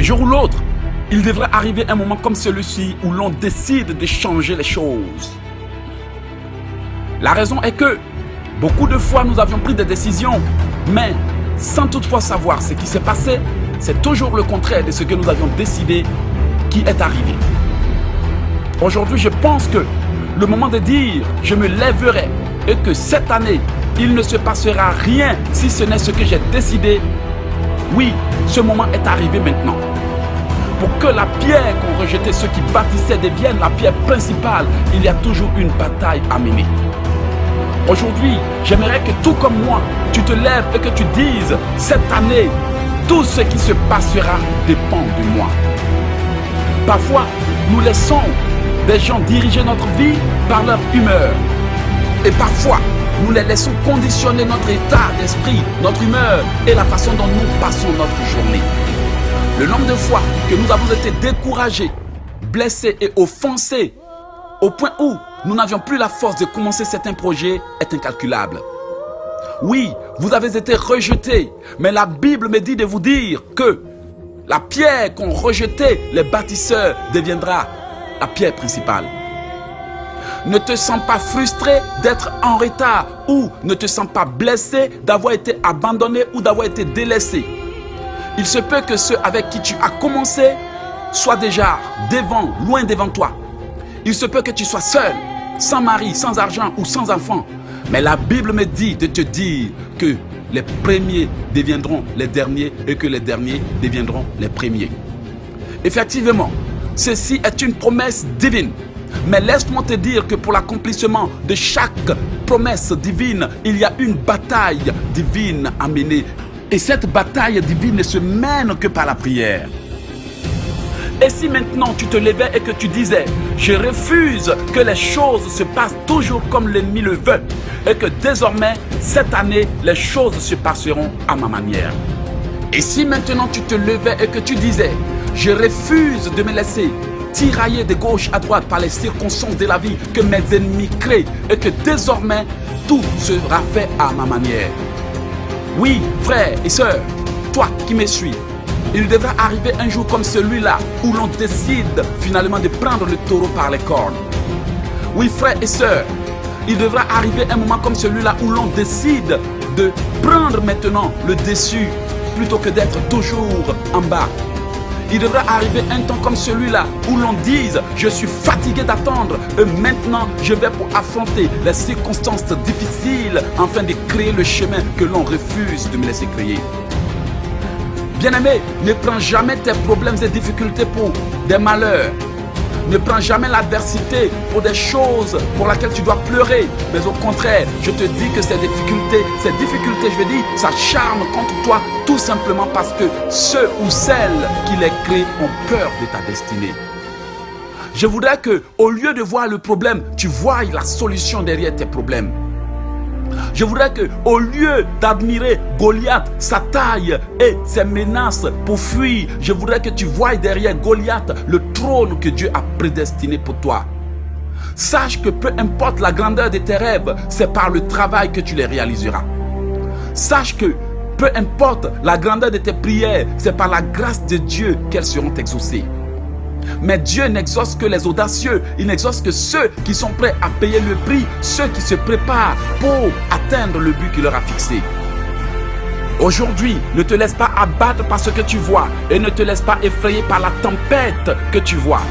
Un jour ou l'autre, il devrait arriver un moment comme celui-ci où l'on décide de changer les choses. La raison est que beaucoup de fois nous avions pris des décisions, mais sans toutefois savoir ce qui s'est passé, c'est toujours le contraire de ce que nous avions décidé qui est arrivé. Aujourd'hui, je pense que le moment de dire « je me lèverai » et que cette année, il ne se passera rien si ce n'est ce que j'ai décidé. Oui, ce moment est arrivé maintenant. Pour que la pierre qu'ont rejetée ceux qui bâtissaient devienne la pierre principale, il y a toujours une bataille à mener. Aujourd'hui, j'aimerais que tout comme moi, tu te lèves et que tu dises « cette année, tout ce qui se passera dépend de moi ». Parfois, nous laissons des gens diriger notre vie par leur humeur. Et parfois, nous les laissons conditionner notre état d'esprit, notre humeur et la façon dont nous passons notre journée. Le nombre de fois que nous avons été découragés, blessés et offensés, au point où nous n'avions plus la force de commencer certains projets, est incalculable. Oui, vous avez été rejetés, mais la Bible me dit de vous dire que la pierre qu'ont rejetée les bâtisseurs deviendra la pierre principale. Ne te sens pas frustré d'être en retard ou ne te sens pas blessé d'avoir été abandonné ou d'avoir été délaissé. Il se peut que ceux avec qui tu as commencé soient déjà loin devant toi. Il se peut que tu sois seul, sans mari, sans argent ou sans enfant. Mais la Bible me dit de te dire que les premiers deviendront les derniers et que les derniers deviendront les premiers. Effectivement, ceci est une promesse divine. Mais laisse-moi te dire que pour l'accomplissement de chaque promesse divine, il y a une bataille divine à mener. Et cette bataille divine ne se mène que par la prière. Et si maintenant tu te levais et que tu disais « je refuse que les choses se passent toujours comme l'ennemi le veut et que désormais, cette année, les choses se passeront à ma manière. » Et si maintenant tu te levais et que tu disais « je refuse de me laisser tirailler de gauche à droite par les circonstances de la vie que mes ennemis créent et que désormais, tout sera fait à ma manière. » Oui, frères et sœurs, toi qui me suis, il devra arriver un jour comme celui-là où l'on décide finalement de prendre le taureau par les cornes. Oui, frères et sœurs, il devra arriver un moment comme celui-là où l'on décide de prendre maintenant le dessus plutôt que d'être toujours en bas. Il devra arriver un temps comme celui-là où l'on dise « je suis fatigué d'attendre et maintenant je vais pour affronter les circonstances difficiles afin de créer le chemin que l'on refuse de me laisser créer. » Bien-aimé, ne prends jamais tes problèmes et difficultés pour des malheurs. Ne prends jamais l'adversité pour des choses pour lesquelles tu dois pleurer. Mais au contraire, je te dis que ces difficultés, je veux dire, ça charme contre toi tout simplement parce que ceux ou celles qui les créent ont peur de ta destinée. Je voudrais que, au lieu de voir le problème, tu voies la solution derrière tes problèmes. Je voudrais que, au lieu d'admirer Goliath, sa taille et ses menaces pour fuir, je voudrais que tu voies derrière Goliath le trône que Dieu a prédestiné pour toi. Sache que peu importe la grandeur de tes rêves, c'est par le travail que tu les réaliseras. Sache que peu importe la grandeur de tes prières, c'est par la grâce de Dieu qu'elles seront exaucées. Mais Dieu n'exauce que les audacieux, il n'exauce que ceux qui sont prêts à payer le prix, ceux qui se préparent pour atteindre le but qu'il leur a fixé. Aujourd'hui, ne te laisse pas abattre par ce que tu vois et ne te laisse pas effrayer par la tempête que tu vois.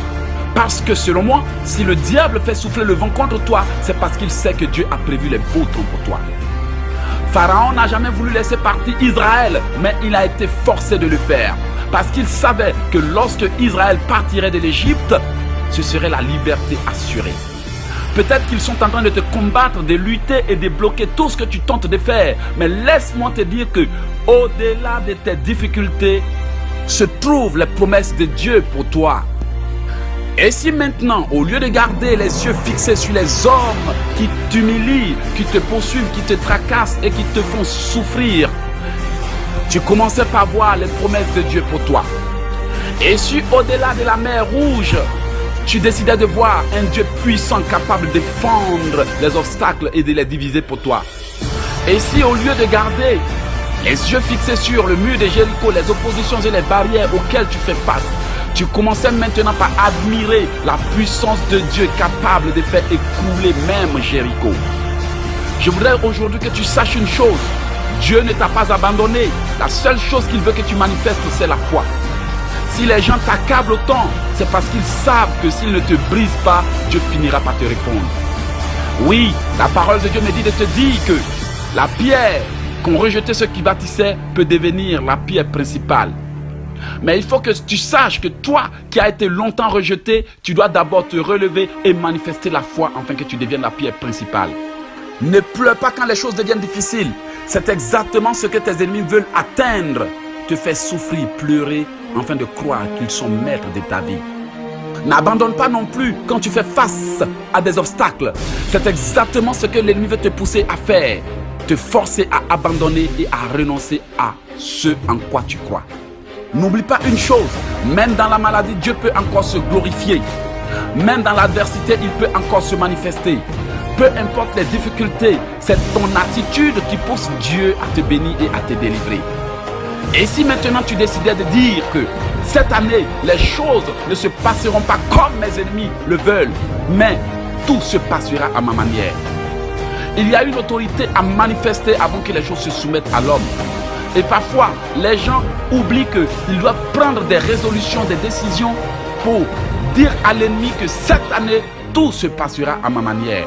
Parce que selon moi, si le diable fait souffler le vent contre toi, c'est parce qu'il sait que Dieu a prévu les beaux temps pour toi. Pharaon n'a jamais voulu laisser partir Israël, mais il a été forcé de le faire. Parce qu'il savait que lorsque Israël partirait de l'Égypte, ce serait la liberté assurée. Peut-être qu'ils sont en train de te combattre, de lutter et de bloquer tout ce que tu tentes de faire. Mais laisse-moi te dire que au-delà de tes difficultés, se trouvent les promesses de Dieu pour toi. Et si maintenant, au lieu de garder les yeux fixés sur les hommes qui t'humilient, qui te poursuivent, qui te tracassent et qui te font souffrir, tu commençais par voir les promesses de Dieu pour toi. Et si au-delà de la mer Rouge, tu décidais de voir un Dieu puissant capable de défendre les obstacles et de les diviser pour toi. Et si au lieu de garder Les yeux fixés sur le mur de Jéricho, les oppositions et les barrières auxquelles tu fais face, tu commençais maintenant par admirer la puissance de Dieu capable de faire écrouler même Jéricho. Je voudrais aujourd'hui que tu saches une chose. Dieu ne t'a pas abandonné. La seule chose qu'il veut que tu manifestes, c'est la foi. Si les gens t'accablent autant, c'est parce qu'ils savent que s'ils ne te brisent pas, Dieu finira par te répondre. Oui, la parole de Dieu me dit de te dire que la pierre qu'ont rejeté ceux qui bâtissaient peut devenir la pierre principale. Mais il faut que tu saches que toi qui as été longtemps rejeté, tu dois d'abord te relever et manifester la foi afin que tu deviennes la pierre principale. Ne pleure pas quand les choses deviennent difficiles. C'est exactement ce que tes ennemis veulent atteindre. Te faire souffrir, pleurer, afin de croire qu'ils sont maîtres de ta vie. N'abandonne pas non plus quand tu fais face à des obstacles. C'est exactement ce que l'ennemi veut te pousser à faire. Te forcer à abandonner et à renoncer à ce en quoi tu crois. N'oublie pas une chose, même dans la maladie, Dieu peut encore se glorifier. Même dans l'adversité, il peut encore se manifester. Peu importe les difficultés, c'est ton attitude qui pousse Dieu à te bénir et à te délivrer. Et si maintenant tu décidais de dire que cette année, les choses ne se passeront pas comme mes ennemis le veulent, mais tout se passera à ma manière. Il y a une autorité à manifester avant que les choses se soumettent à l'homme. Et parfois, les gens oublient qu'ils doivent prendre des résolutions, des décisions pour dire à l'ennemi que cette année, tout se passera à ma manière.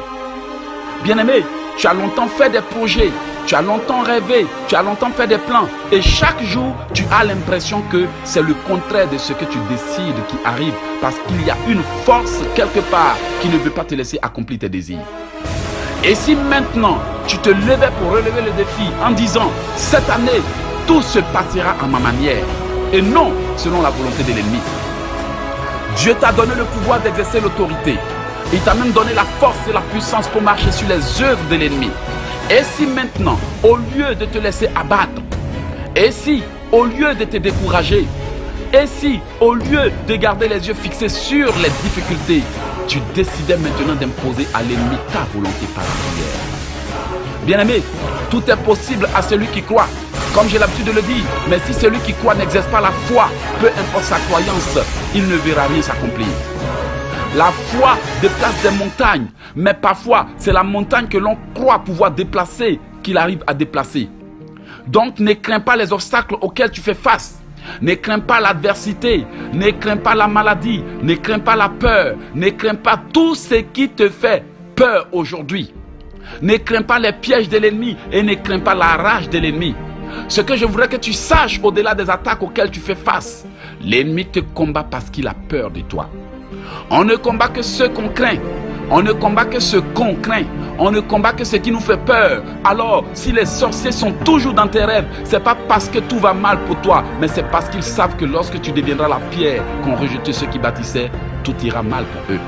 Bien-aimé, tu as longtemps fait des projets, tu as longtemps rêvé, tu as longtemps fait des plans. Et chaque jour, tu as l'impression que c'est le contraire de ce que tu décides qui arrive. Parce qu'il y a une force quelque part qui ne veut pas te laisser accomplir tes désirs. Et si maintenant, tu te levais pour relever le défi en disant, cette année, tout se passera à ma manière et non selon la volonté de l'ennemi. Dieu t'a donné le pouvoir d'exercer l'autorité. Il t'a même donné la force et la puissance pour marcher sur les œuvres de l'ennemi. Et si maintenant, au lieu de te laisser abattre, et si au lieu de te décourager, et si au lieu de garder les yeux fixés sur les difficultés, tu décidais maintenant d'imposer à l'ennemi ta volonté par la prière. Bien-aimé, tout est possible à celui qui croit. Comme j'ai l'habitude de le dire, mais si celui qui croit n'exerce pas la foi, peu importe sa croyance, il ne verra rien s'accomplir. La foi déplace des montagnes, mais parfois c'est la montagne que l'on croit pouvoir déplacer qu'il arrive à déplacer. Donc ne crains pas les obstacles auxquels tu fais face. Ne crains pas l'adversité, ne crains pas la maladie, ne crains pas la peur, ne crains pas tout ce qui te fait peur aujourd'hui. Ne crains pas les pièges de l'ennemi et ne crains pas la rage de l'ennemi. Ce que je voudrais que tu saches au-delà des attaques auxquelles tu fais face, l'ennemi te combat parce qu'il a peur de toi. On ne combat que ceux qu'on craint. On ne combat que ce qu'on craint. On ne combat que ce qui nous fait peur. Alors, si les sorciers sont toujours dans tes rêves, c'est pas parce que tout va mal pour toi, mais c'est parce qu'ils savent que lorsque tu deviendras la pierre qu'ont rejeté ceux qui bâtissaient, tout ira mal pour eux.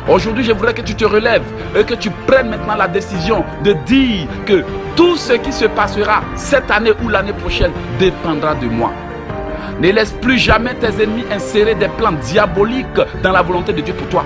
Aujourd'hui, je voudrais que tu te relèves et que tu prennes maintenant la décision de dire que tout ce qui se passera cette année ou l'année prochaine dépendra de moi. Ne laisse plus jamais tes ennemis insérer des plans diaboliques dans la volonté de Dieu pour toi.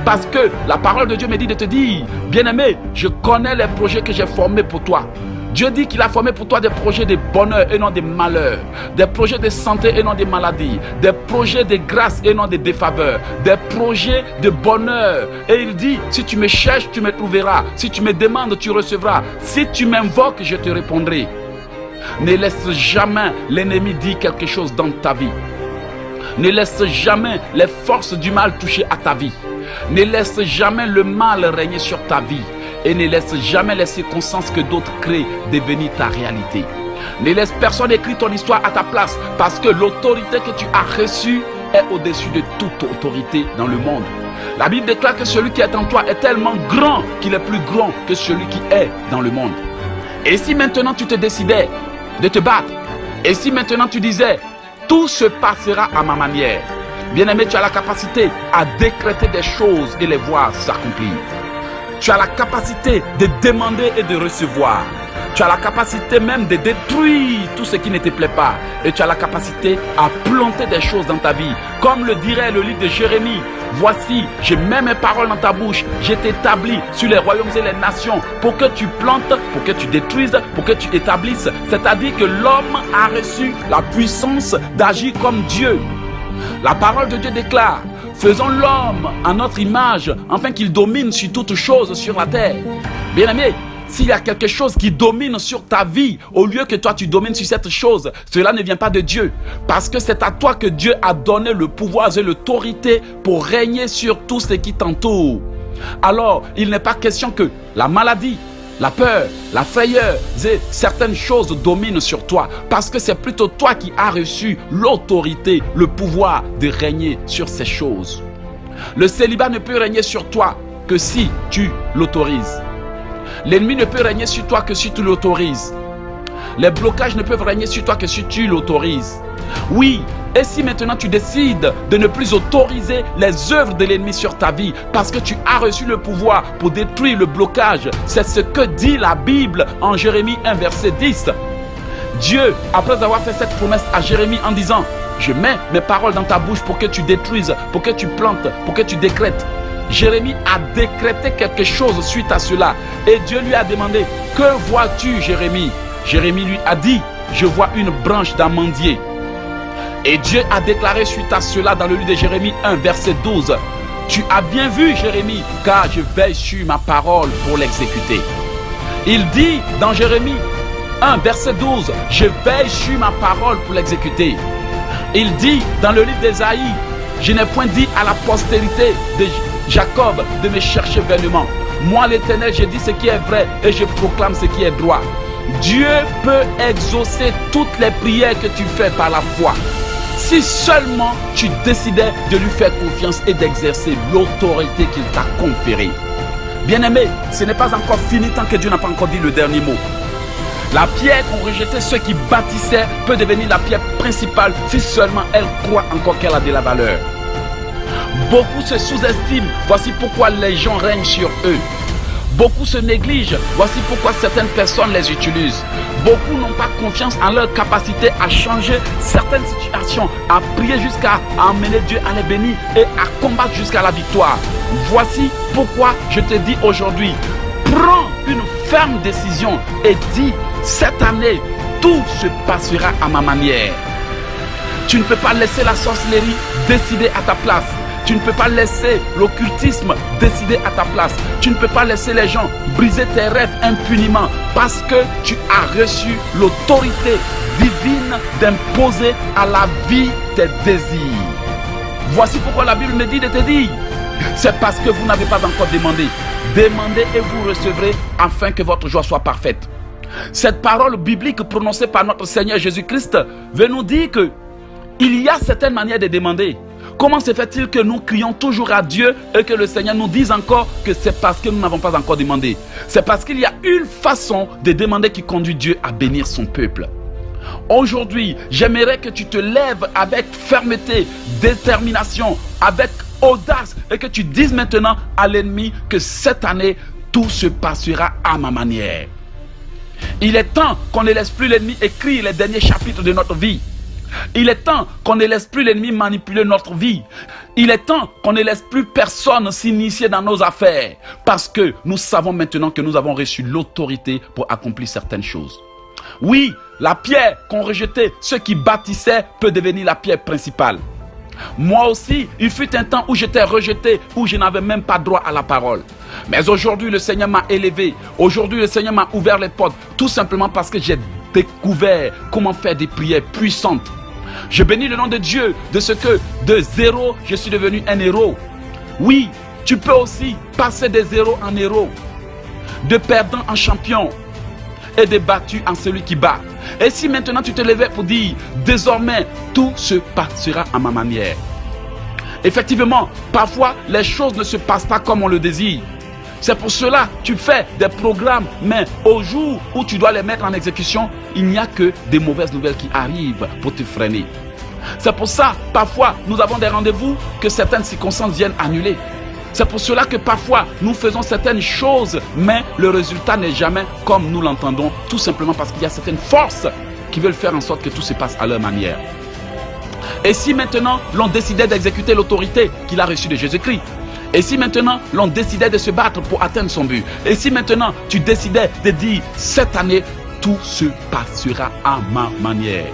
Parce que la parole de Dieu me dit de te dire, bien-aimé, je connais les projets que j'ai formés pour toi. Dieu dit qu'il a formé pour toi des projets de bonheur et non de malheur, des projets de santé et non de maladie, des projets de grâce et non de défaveur, des projets de bonheur. Et il dit, si tu me cherches, tu me trouveras. Si tu me demandes, tu recevras. Si tu m'invoques, je te répondrai. Ne laisse jamais l'ennemi dire quelque chose dans ta vie. Ne laisse jamais les forces du mal toucher à ta vie. Ne laisse jamais le mal régner sur ta vie. Et ne laisse jamais les circonstances que d'autres créent devenir ta réalité. Ne laisse personne écrire ton histoire à ta place, parce que l'autorité que tu as reçue est au-dessus de toute autorité dans le monde. La Bible déclare que celui qui est en toi est tellement grand qu'il est plus grand que celui qui est dans le monde. Et si maintenant tu te décidais de te battre, et si maintenant tu disais tout se passera à ma manière, bien-aimé, tu as la capacité à décréter des choses et les voir s'accomplir. Tu as la capacité de demander et de recevoir. Tu as la capacité même de détruire tout ce qui ne te plaît pas. Et tu as la capacité à planter des choses dans ta vie. Comme le dirait le livre de Jérémie, Voici, je mets mes paroles dans ta bouche. Je t'établis sur les royaumes et les nations pour que tu plantes, pour que tu détruises, pour que tu établisses. C'est-à-dire que l'homme a reçu la puissance d'agir comme Dieu. La parole de Dieu déclare: faisons l'homme à notre image, afin qu'il domine sur toutes choses sur la terre. Bien-aimé, s'il y a quelque chose qui domine sur ta vie, au lieu que toi tu domines sur cette chose, cela ne vient pas de Dieu. Parce que c'est à toi que Dieu a donné le pouvoir et l'autorité pour régner sur tout ce qui t'entoure. Alors, il n'est pas question que la maladie, la peur, la frayeur et certaines choses dominent sur toi. Parce que c'est plutôt toi qui as reçu l'autorité, le pouvoir de régner sur ces choses. Le célibat ne peut régner sur toi que si tu l'autorises. L'ennemi ne peut régner sur toi que si tu l'autorises. Les blocages ne peuvent régner sur toi que si tu l'autorises. Oui, et si maintenant tu décides de ne plus autoriser les œuvres de l'ennemi sur ta vie parce que tu as reçu le pouvoir pour détruire le blocage, c'est ce que dit la Bible en Jérémie 1 verset 10. Dieu, après avoir fait cette promesse à Jérémie en disant: je mets mes paroles dans ta bouche pour que tu détruises, pour que tu plantes, pour que tu décrètes. Jérémie a décrété quelque chose suite à cela. Et Dieu lui a demandé: que vois-tu, Jérémie? Jérémie lui a dit: je vois une branche d'amandier. Et Dieu a déclaré suite à cela dans le livre de Jérémie 1 verset 12: tu as bien vu, Jérémie, car je veille sur ma parole pour l'exécuter. Il dit dans Jérémie 1 verset 12: je veille sur ma parole pour l'exécuter. Il dit dans le livre d'Ésaïe: je n'ai point dit à la postérité de Jacob de me chercher vainement. Moi l'Éternel, je dis ce qui est vrai et je proclame ce qui est droit. Dieu peut exaucer toutes les prières que tu fais par la foi, si seulement tu décidais de lui faire confiance et d'exercer l'autorité qu'il t'a conférée. Bien-aimé, ce n'est pas encore fini tant que Dieu n'a pas encore dit le dernier mot. La pierre qu'ont rejeté ceux qui bâtissaient peut devenir la pierre principale si seulement elle croit encore qu'elle a de la valeur. Beaucoup se sous-estiment, voici pourquoi les gens règnent sur eux. Beaucoup se négligent, voici pourquoi certaines personnes les utilisent. Beaucoup n'ont pas confiance en leur capacité à changer certaines situations, à prier jusqu'à amener Dieu à les bénir et à combattre jusqu'à la victoire. Voici pourquoi je te dis aujourd'hui, prends une ferme décision et dis: cette année, tout se passera à ma manière. Tu ne peux pas laisser la sorcellerie décider à ta place. Tu ne peux pas laisser l'occultisme décider à ta place. Tu ne peux pas laisser les gens briser tes rêves impunément parce que tu as reçu l'autorité divine d'imposer à la vie tes désirs. Voici pourquoi la Bible me dit de te dire: c'est parce que vous n'avez pas encore demandé. Demandez et vous recevrez afin que votre joie soit parfaite. Cette parole biblique prononcée par notre Seigneur Jésus-Christ veut nous dire que il y a certaines manières de demander. Comment se fait-il que nous crions toujours à Dieu et que le Seigneur nous dise encore que c'est parce que nous n'avons pas encore demandé? C'est parce qu'il y a une façon de demander qui conduit Dieu à bénir son peuple. Aujourd'hui, j'aimerais que tu te lèves avec fermeté, détermination, avec audace et que tu dises maintenant à l'ennemi que cette année, tout se passera à ma manière. Il est temps qu'on ne laisse plus l'ennemi écrire les derniers chapitres de notre vie. Il est temps qu'on ne laisse plus l'ennemi manipuler notre vie. Il est temps qu'on ne laisse plus personne s'initier dans nos affaires. Parce que nous savons maintenant que nous avons reçu l'autorité pour accomplir certaines choses. Oui, la pierre qu'ont rejetée ceux qui bâtissaient peut devenir la pierre principale. Moi aussi, il fut un temps où j'étais rejeté, où je n'avais même pas droit à la parole. Mais aujourd'hui, le Seigneur m'a élevé. Aujourd'hui, le Seigneur m'a ouvert les portes. Tout simplement parce que j'ai découvert comment faire des prières puissantes. Je bénis le nom de Dieu de ce que de zéro, je suis devenu un héros. Oui, tu peux aussi passer de zéro en héros, de perdant en champion et de battu en celui qui bat. Et si maintenant tu te levais pour dire: désormais, tout se passera à ma manière. Effectivement, parfois, les choses ne se passent pas comme on le désire. C'est pour cela que tu fais des programmes, mais au jour où tu dois les mettre en exécution, il n'y a que des mauvaises nouvelles qui arrivent pour te freiner. C'est pour ça, parfois, nous avons des rendez-vous que certaines circonstances viennent annuler. C'est pour cela que parfois, nous faisons certaines choses, mais le résultat n'est jamais comme nous l'entendons, tout simplement parce qu'il y a certaines forces qui veulent faire en sorte que tout se passe à leur manière. Et si maintenant l'on décidait d'exécuter l'autorité qu'il a reçue de Jésus-Christ? Et si maintenant l'on décidait de se battre pour atteindre son but? Et si maintenant tu décidais de dire cette année, tout se passera à ma manière?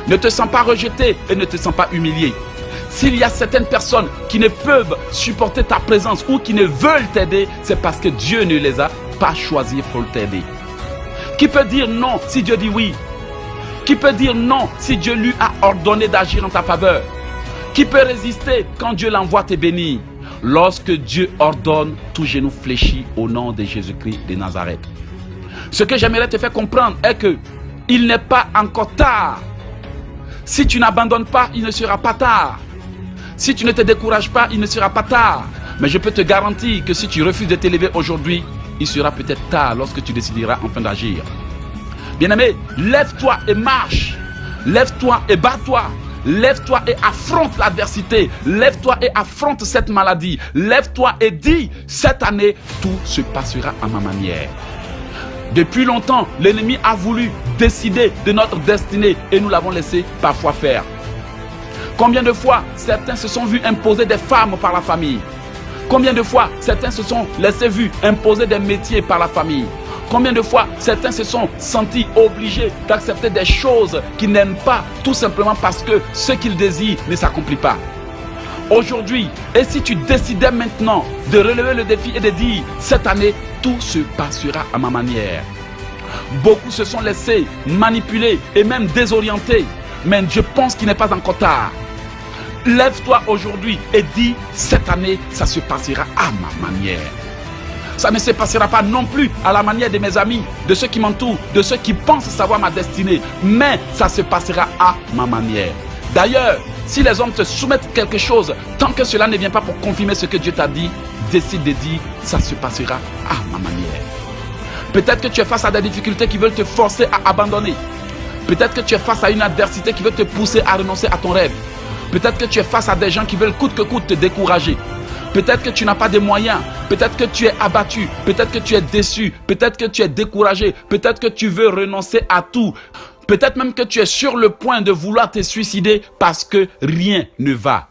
Ne te sens pas rejeté et ne te sens pas humilié. S'il y a certaines personnes qui ne peuvent supporter ta présence ou qui ne veulent t'aider, c'est parce que Dieu ne les a pas choisis pour t'aider. Qui peut dire non si Dieu dit oui? Qui peut dire non si Dieu lui a ordonné d'agir en ta faveur? Qui peut résister quand Dieu l'envoie te bénir? Lorsque Dieu ordonne, tout genou fléchit au nom de Jésus-Christ de Nazareth. Ce que j'aimerais te faire comprendre est que il n'est pas encore tard. Si tu n'abandonnes pas, il ne sera pas tard. Si tu ne te décourages pas, il ne sera pas tard. Mais je peux te garantir que si tu refuses de t'élever aujourd'hui, il sera peut-être tard lorsque tu décideras enfin d'agir. Bien-aimé, lève-toi et marche. Lève-toi et bats-toi. Lève-toi et affronte l'adversité. Lève-toi et affronte cette maladie. Lève-toi et dis, cette année, tout se passera à ma manière. Depuis longtemps, l'ennemi a voulu décider de notre destinée et nous l'avons laissé parfois faire. Combien de fois certains se sont vus imposer des femmes par la famille? Combien de fois certains se sont laissés vus imposer des métiers par la famille? Combien de fois certains se sont sentis obligés d'accepter des choses qu'ils n'aiment pas, tout simplement parce que ce qu'ils désirent ne s'accomplit pas? Aujourd'hui, et si tu décidais maintenant de relever le défi et de dire, cette année, tout se passera à ma manière. Beaucoup se sont laissés manipuler et même désorienter, mais je pense qu'il n'est pas encore tard. Lève-toi aujourd'hui et dis, cette année, ça se passera à ma manière. Ça ne se passera pas non plus à la manière de mes amis, de ceux qui m'entourent, de ceux qui pensent savoir ma destinée, mais ça se passera à ma manière. D'ailleurs, si les hommes te soumettent quelque chose, tant que cela ne vient pas pour confirmer ce que Dieu t'a dit, décide de dire, ça se passera à ma manière. Peut-être que tu es face à des difficultés qui veulent te forcer à abandonner. Peut-être que tu es face à une adversité qui veut te pousser à renoncer à ton rêve. Peut-être que tu es face à des gens qui veulent coûte que coûte te décourager. Peut-être que tu n'as pas de moyens. Peut-être que tu es abattu. Peut-être que tu es déçu. Peut-être que tu es découragé. Peut-être que tu veux renoncer à tout. Peut-être même que tu es sur le point de vouloir te suicider parce que rien ne va.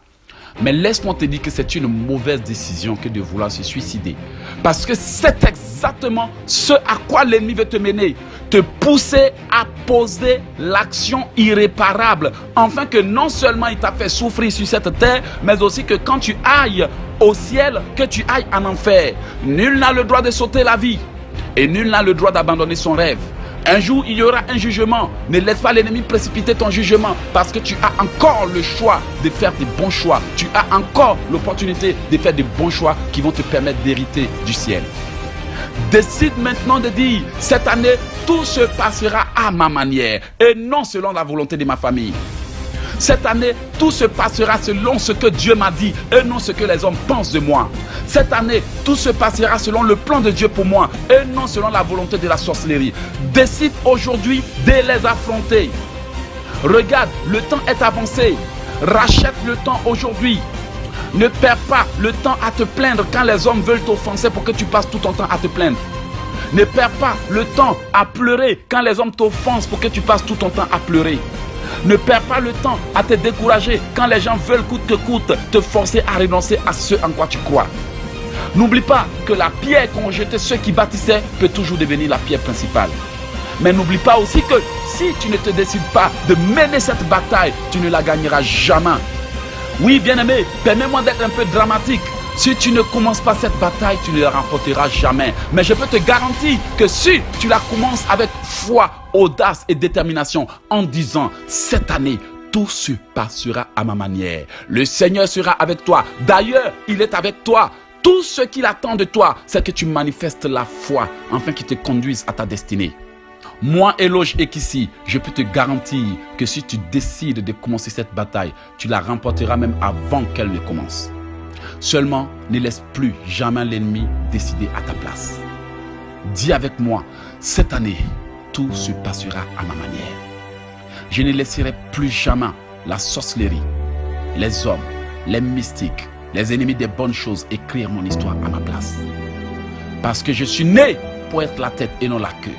Mais laisse-moi te dire que c'est une mauvaise décision que de vouloir se suicider. Parce que c'est exactement ce à quoi l'ennemi veut te mener. Te pousser à poser l'action irréparable. Afin que non seulement il t'a fait souffrir sur cette terre, mais aussi que quand tu ailles au ciel, que tu ailles en enfer. Nul n'a le droit de sauter la vie. Et nul n'a le droit d'abandonner son rêve. Un jour, il y aura un jugement. Ne laisse pas l'ennemi précipiter ton jugement parce que tu as encore le choix de faire des bons choix. Tu as encore l'opportunité de faire des bons choix qui vont te permettre d'hériter du ciel. Décide maintenant de dire, cette année, tout se passera à ma manière et non selon la volonté de ma famille. Cette année, tout se passera selon ce que Dieu m'a dit et non ce que les hommes pensent de moi. Cette année, tout se passera selon le plan de Dieu pour moi et non selon la volonté de la sorcellerie. Décide aujourd'hui de les affronter. Regarde, le temps est avancé. Rachète le temps aujourd'hui. Ne perds pas le temps à te plaindre quand les hommes veulent t'offenser pour que tu passes tout ton temps à te plaindre. Ne perds pas le temps à pleurer quand les hommes t'offensent pour que tu passes tout ton temps à pleurer. Ne perds pas le temps à te décourager quand les gens veulent coûte que coûte te forcer à renoncer à ce en quoi tu crois. N'oublie pas que la pierre qu'ont jeté ceux qui bâtissaient peut toujours devenir la pierre principale. Mais n'oublie pas aussi que si tu ne te décides pas de mener cette bataille, tu ne la gagneras jamais. Oui, bien-aimé, permets-moi d'être un peu dramatique. Si tu ne commences pas cette bataille, tu ne la remporteras jamais. Mais je peux te garantir que si tu la commences avec foi, audace et détermination, en disant, cette année, tout se passera à ma manière. Le Seigneur sera avec toi. D'ailleurs, il est avec toi. Tout ce qu'il attend de toi, c'est que tu manifestes la foi, afin qu'il te conduise à ta destinée. Moi, Eloge Ekissi, je peux te garantir que si tu décides de commencer cette bataille, tu la remporteras même avant qu'elle ne commence. Seulement, ne laisse plus jamais l'ennemi décider à ta place. Dis avec moi, cette année, tout se passera à ma manière. Je ne laisserai plus jamais la sorcellerie, les hommes, les mystiques, les ennemis des bonnes choses écrire mon histoire à ma place. Parce que je suis né pour être la tête et non la queue.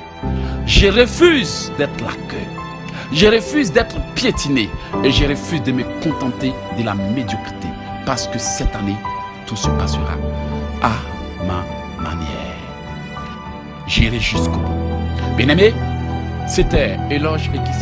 Je refuse d'être la queue. Je refuse d'être piétiné et je refuse de me contenter de la médiocrité parce que cette année, tout se passera à ma manière. J'irai jusqu'au bout. Bien-aimé, c'était Éloge et qui